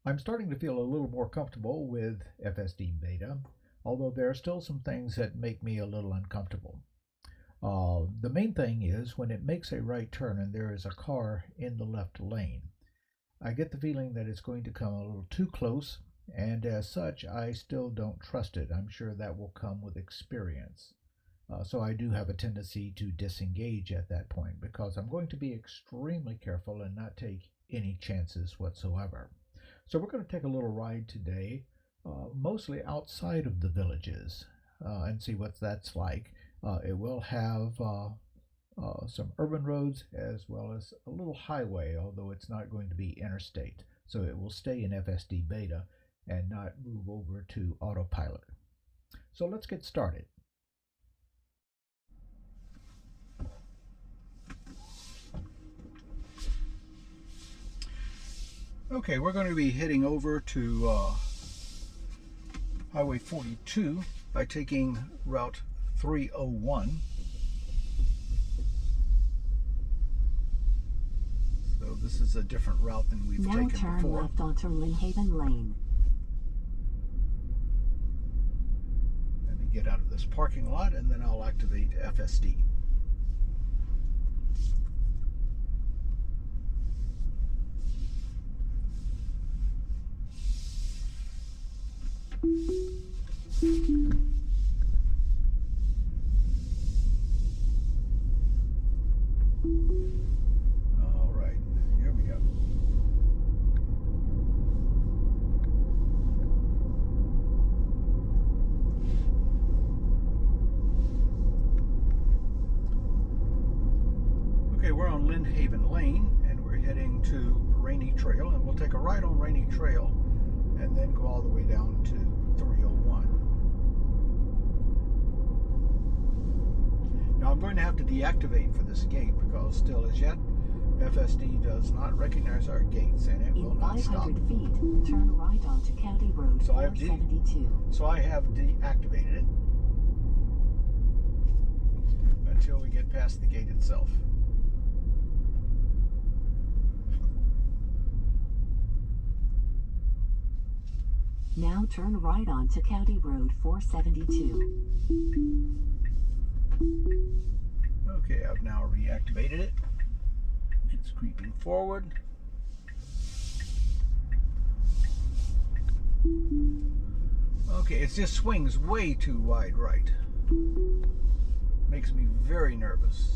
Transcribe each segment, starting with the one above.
I'm starting to feel a little more comfortable with FSD Beta, although there are still some things that make me a little uncomfortable. The main thing is when it makes a right turn and there is a car in the left lane. I get the feeling that it's going to come a little too close, and as such, I still don't trust it. I'm sure that will come with experience. So I do have a tendency to disengage at that point because I'm going to be extremely careful and not take any chances whatsoever. So we're going to take a little ride today, mostly outside of the villages, and see what that's like. It will have some urban roads as well as a little highway, although it's not going to be interstate. So it will stay in FSD Beta and not move over to autopilot. So let's get started. Okay, we're going to be heading over to Highway 42 by taking Route 301. So this is a different route than we've taken before. Now turn left onto Lynnhaven Lane. Let me get out of this parking lot and then I'll activate FSD. All right, here we go. Okay, we're on Lynnhaven Lane and we're heading to Rainey Trail, and we'll take a ride on Rainey Trail and then go all the way down to 301. Now I'm going to have to deactivate for this gate because still as yet FSD does not recognize our gates and it will not stop. In 500 feet, turn right onto County Road 472. So I have deactivated it until we get past the gate itself. Now turn right onto County Road 472. Okay, I've now reactivated it. It's creeping forward. Okay, it just swings way too wide right. Makes me very nervous.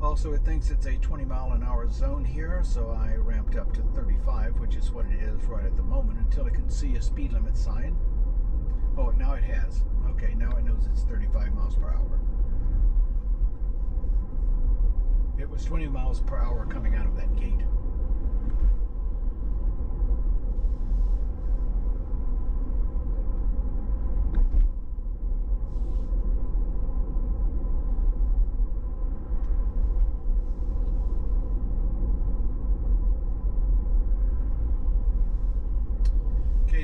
Also, it thinks it's a 20-mile-an-hour zone here, so I ramped up to 35, which is what it is right at the moment, until it can see a speed limit sign. Oh, now it has. Okay, now it knows it's 35 miles per hour. It was 20 miles per hour coming out of that gate.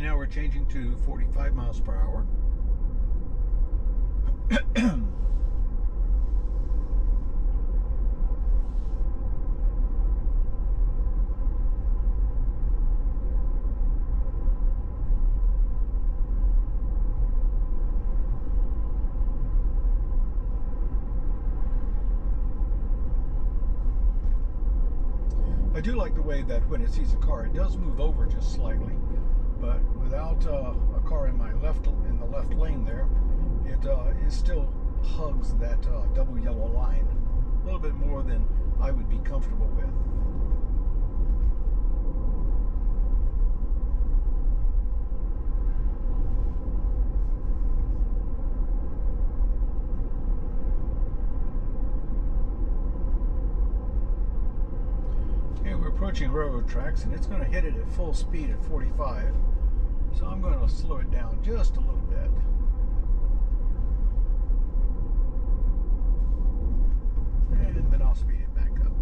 Now we're changing to 45 miles per hour. I do like the way that when it sees a car, it does move over just slightly. But without a car in the left lane there, it still hugs that double yellow line a little bit more than I would be comfortable with. Okay, we're approaching railroad tracks and it's going to hit it at full speed at 45. So I'm going to slow it down just a little bit. And then I'll speed it back up.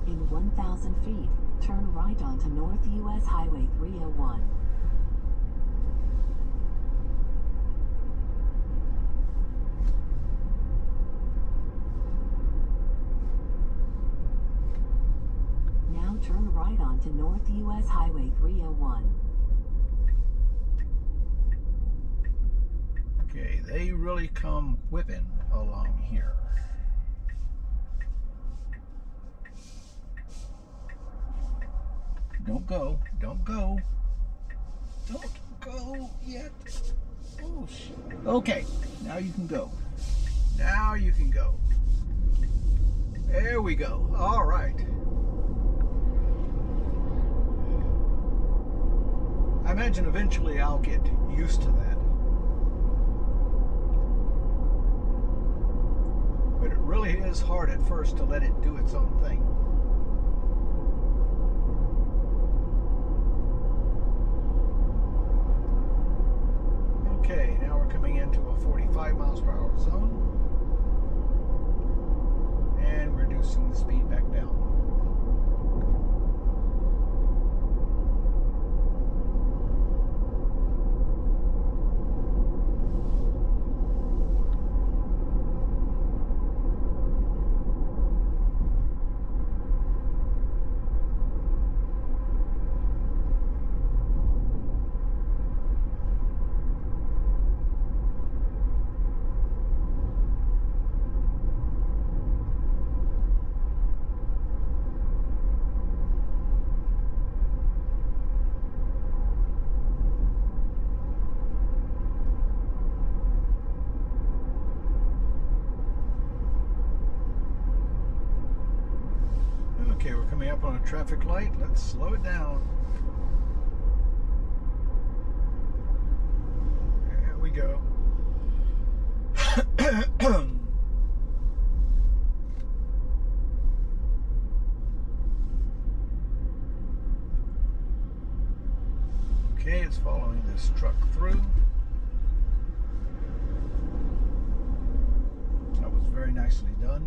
In 1,000 feet, turn right onto North US Highway 301. Now turn right onto North US Highway 301. Okay, they really come whipping along here. Don't go, don't go, don't go yet. Oh, shit. Okay, now you can go. Now you can go. There we go. All right. I imagine eventually I'll get used to that. But it really is hard at first to let it do its own thing. Okay, now we're coming into a 45 miles per hour zone and reducing the speed back down. Okay, we're coming up on a traffic light. Let's slow it down. There we go. Okay, it's following this truck through. That was very nicely done.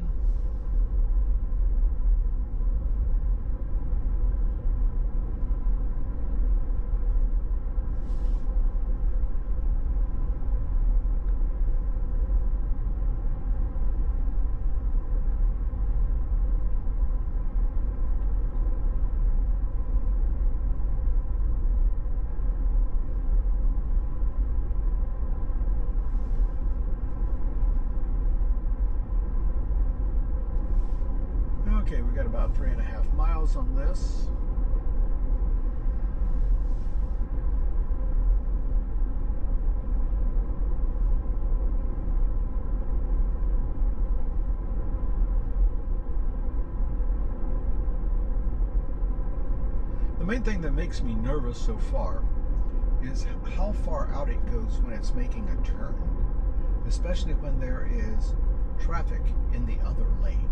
Okay, we got about 3.5 miles on this. The main thing that makes me nervous so far is how far out it goes when it's making a turn, especially when there is traffic in the other lane.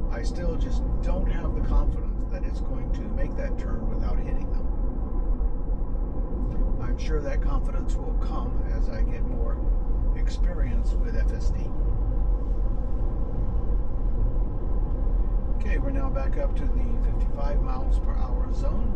I still just don't have the confidence that it's going to make that turn without hitting them. I'm sure that confidence will come as I get more experience with FSD. Okay, we're now back up to the 55 miles per hour zone.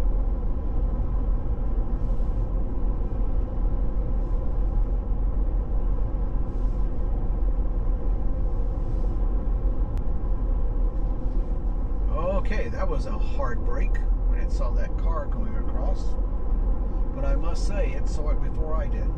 Okay, that was a hard brake when it saw that car going across, but I must say it saw it before I did.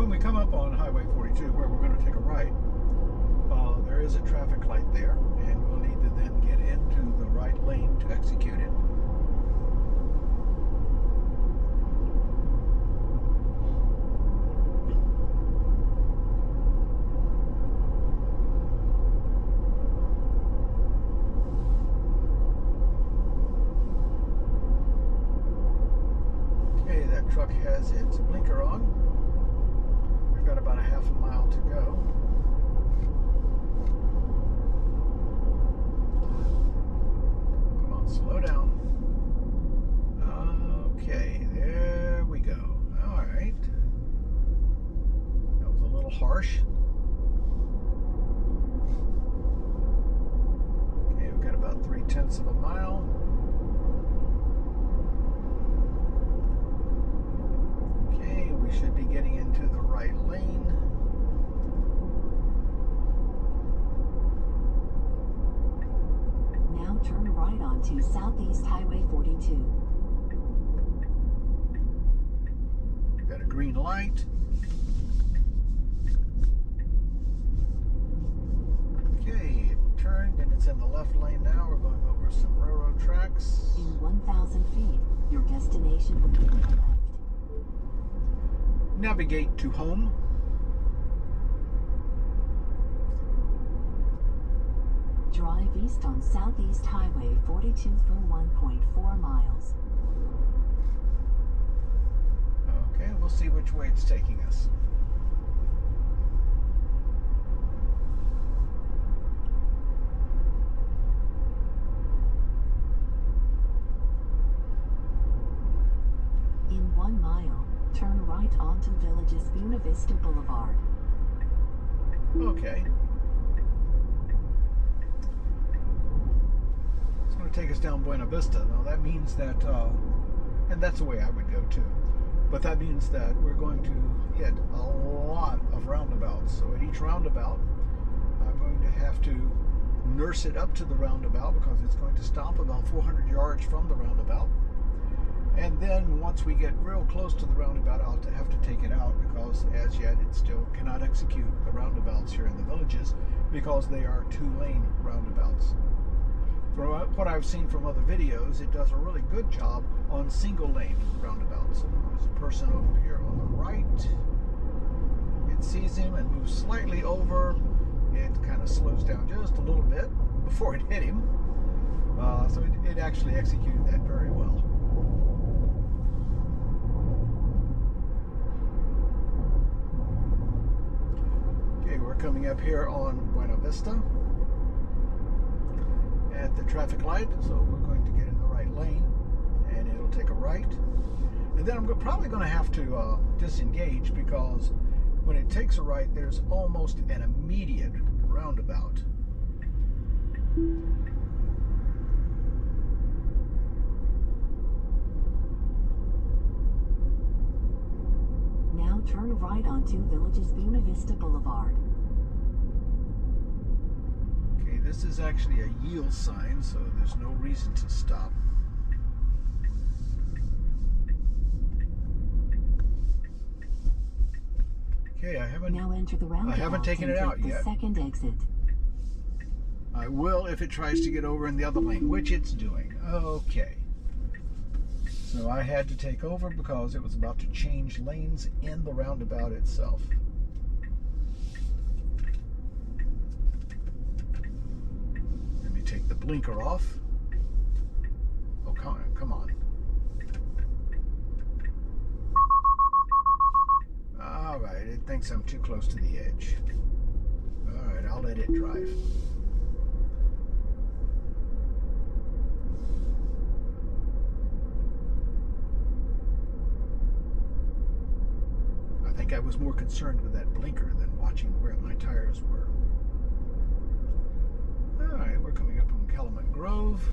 when we come up on Highway 42, where we're going to take a right, there is a traffic light there, and we'll need to then get into the right lane to execute it. Okay, that truck has its blinker on. We've got about a half a mile to go. Slow down. Okay, there we go. All right. That was a little harsh. Okay, we've got about 3/10 of a mile. Okay, we should be getting into the right lane. Now turn right onto Southeast Highway 42. Got a green light. Okay, it turned and it's in the left lane now. We're going over some railroad tracks. In 1,000 feet, your destination will be on the left. Navigate to home. Drive east on Southeast Highway 42 for 1.4 miles. Okay, we'll see which way it's taking us. In 1 mile, turn right onto Village's Buena Vista Boulevard. Okay. It's going to take us down Buena Vista. Now that means that, and that's the way I would go too, but that means that we're going to hit a lot of roundabouts. So at each roundabout, I'm going to have to nurse it up to the roundabout because it's going to stop about 400 yards from the roundabout. And then once we get real close to the roundabout, I'll have to take it out because as yet it still cannot execute the roundabouts here in the villages because they are 2-lane roundabouts. From what I've seen from other videos, it does a really good job on single-lane roundabouts. There's a person over here on the right. It sees him and moves slightly over. It kind of slows down just a little bit before it hit him. So it actually executed that very well. Okay, we're coming up here on Buena Vista at the traffic light, so we're going to get in the right lane and it'll take a right, and then I'm probably going to have to disengage because when it takes a right there's almost an immediate roundabout. Now turn right onto Village's Buena Vista Boulevard. Okay, this is actually a yield sign, so there's no reason to stop. Okay, I haven't taken it out yet. The second exit. I will if it tries to get over in the other lane, which it's doing. Okay. So I had to take over because it was about to change lanes in the roundabout itself. Let me take the blinker off. Oh, come on. All right, it thinks I'm too close to the edge. All right, I'll let it drive. I think I was more concerned with that blinker than watching where my tires were. All right, we're coming up on Calumet Grove.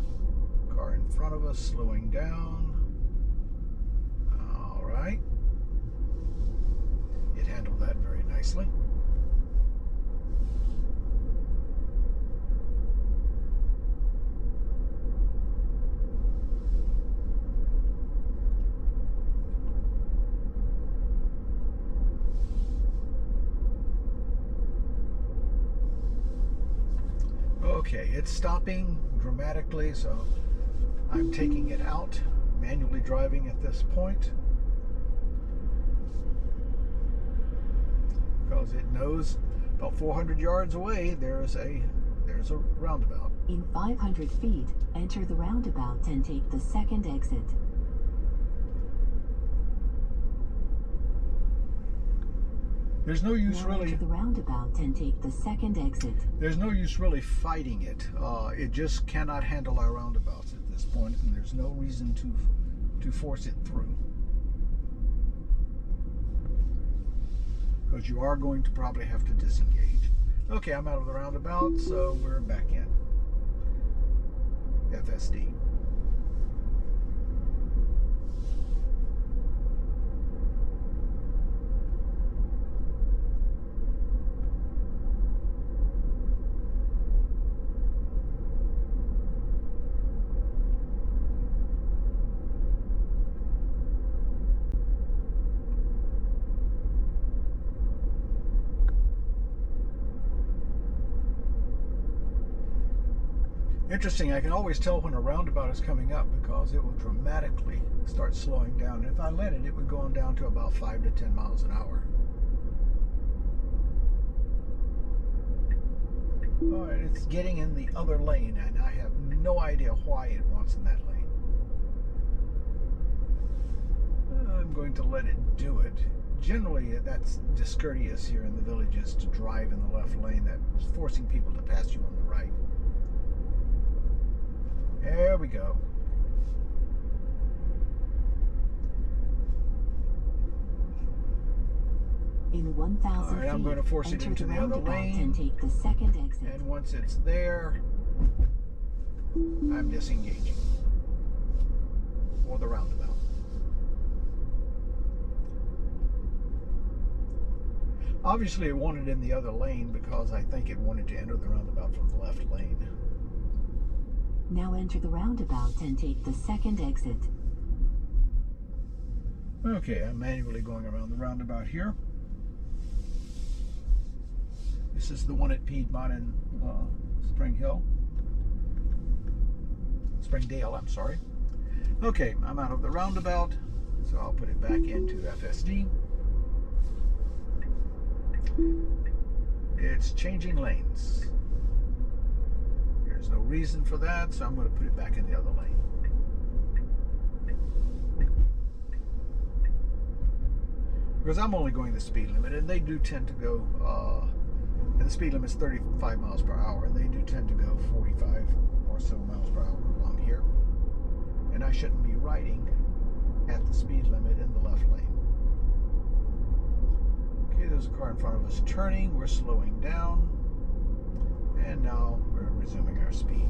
Car in front of us slowing down. All right. It handled that very nicely. Okay, it's stopping dramatically, so I'm taking it out, manually driving at this point, because it knows about 400 yards away there's a roundabout. In 500 feet, enter the roundabout and take the second exit. There's no use Now really. enter the roundabout and take the second exit. There's no use really fighting it. It just cannot handle our roundabouts at this point, and there's no reason to force it through. Because you are going to probably have to disengage. Okay, I'm out of the roundabout, so we're back in FSD. Interesting, I can always tell when a roundabout is coming up because it will dramatically start slowing down. And if I let it, it would go on down to about 5 to 10 miles an hour. Alright, it's getting in the other lane, and I have no idea why it wants in that lane. I'm going to let it do it. Generally, that's discourteous here in the villages to drive in the left lane. That's forcing people to pass you on the right. There we go. In 1,000 All right, I'm feet, going to force it enter into the the other roundabout lane. and take the second exit. And once it's there, I'm disengaging for the roundabout. Obviously, it wanted in the other lane because I think it wanted to enter the roundabout from the left lane. Now enter the roundabout and take the second exit. Okay, I'm manually going around the roundabout here. This is the one at Piedmont and Springdale, I'm sorry. Okay, I'm out of the roundabout, so I'll put it back into FSD. It's changing lanes. There's no reason for that, so I'm going to put it back in the other lane. Because I'm only going the speed limit, and they do tend to go, and the speed limit is 35 miles per hour, and they do tend to go 45 or so miles per hour along here. And I shouldn't be riding at the speed limit in the left lane. Okay, there's a car in front of us turning. We're slowing down. And now we're resuming our speed.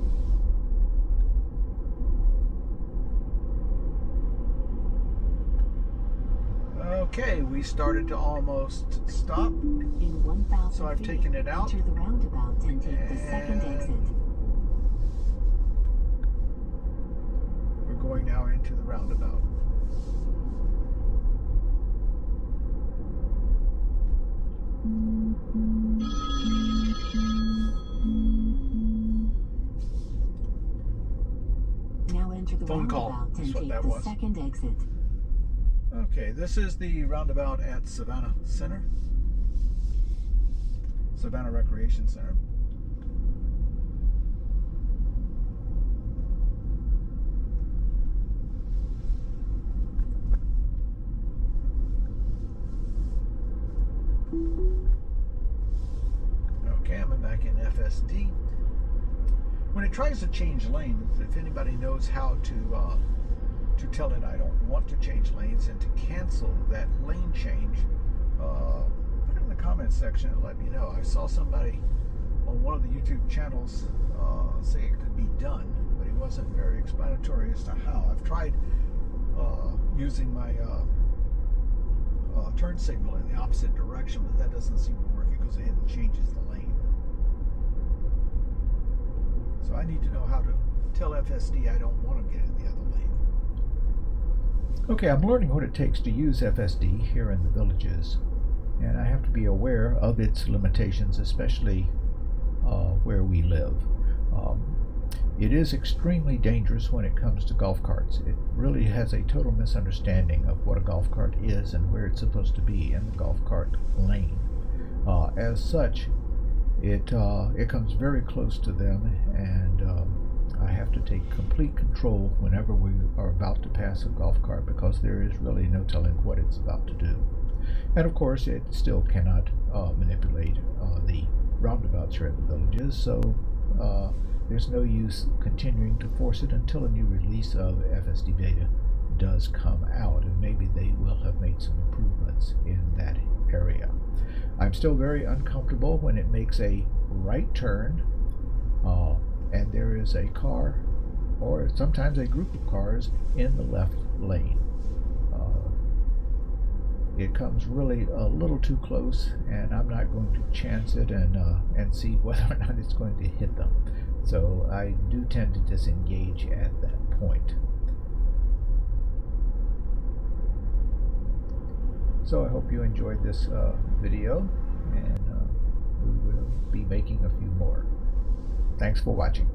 Okay, we started to almost stop. In 1,000 So I've feet, taken it out. enter the roundabout and take the second exit. We're going now into the roundabout. Now enter the Phone call. roundabout That's and what take that the was. second exit. Okay, this is the roundabout at Savannah Center. Savannah Recreation Center. Okay, I'm back in FSD. When it tries to change lanes, if anybody knows how to tell it I don't want to change lanes and to cancel that lane change, put it in the comments section and let me know. I saw somebody on one of the YouTube channels say it could be done, but it wasn't very explanatory as to how. I've tried using my turn signal in the opposite direction, but that doesn't seem to work because it changes the lane. So I need to know how to tell FSD I don't want to get in the other lane. Okay, I'm learning what it takes to use FSD here in the villages, and I have to be aware of its limitations, especially where we live. It is extremely dangerous when it comes to golf carts. It really has a total misunderstanding of what a golf cart is and where it's supposed to be in the golf cart lane. As such, it comes very close to them, and I have to take complete control whenever we are about to pass a golf cart, because there is really no telling what it's about to do. And of course, it still cannot manipulate the roundabouts here at the villages, so there's no use continuing to force it until a new release of FSD Beta does come out, and maybe they will have made some improvements in that area. I'm still very uncomfortable when it makes a right turn and there is a car, or sometimes a group of cars, in the left lane. It comes really a little too close, and I'm not going to chance it and see whether or not it's going to hit them. So I do tend to disengage at that point. So I hope you enjoyed this video, and we will be making a few more. Thanks for watching.